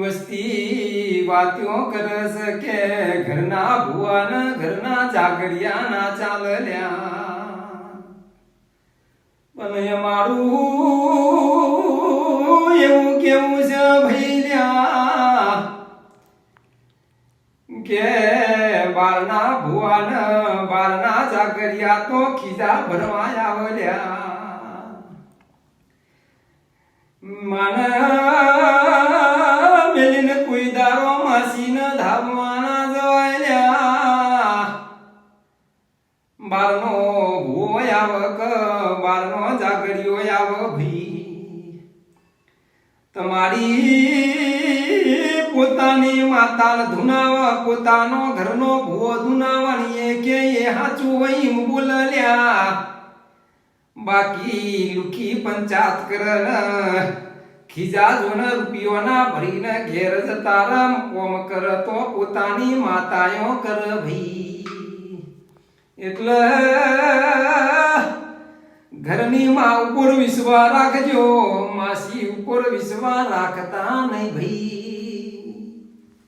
વસ્તી વાત્યો કરસ કે ઘરના ભુવન ઘરના જાગરિયા ના ચાલ્યા પણ અમારું એવું કેવું છે ભૈયા કે બારના ભુવન બારના જાગરિયા તો ખીજા ભરવા આવલ્યા માના મેલીને કોઈ દારો માસીને ધામવાના જવાયલ્યા બારનો ભૂવો આવક બારનો જાગરિયો આવ ભઈ તમારી પોતાની માતાને ધુનાવા પોતાનો ઘરનો ભૂવો ધુનાવાની કે એ હાચું વઈ બોલલ્યા બાકી લુખી પંચાયત કરન ખીજા જોન રૂપિયોના ભરીને ઘેર જતા રમ કોમ કર તો પોતાની માતાયો કર ભઈ એટલે ઘરની માં ઉપર વિશ્વાસ રાખજો માસી ઉપર વિશ્વાસ રાખતા નહીં ભઈ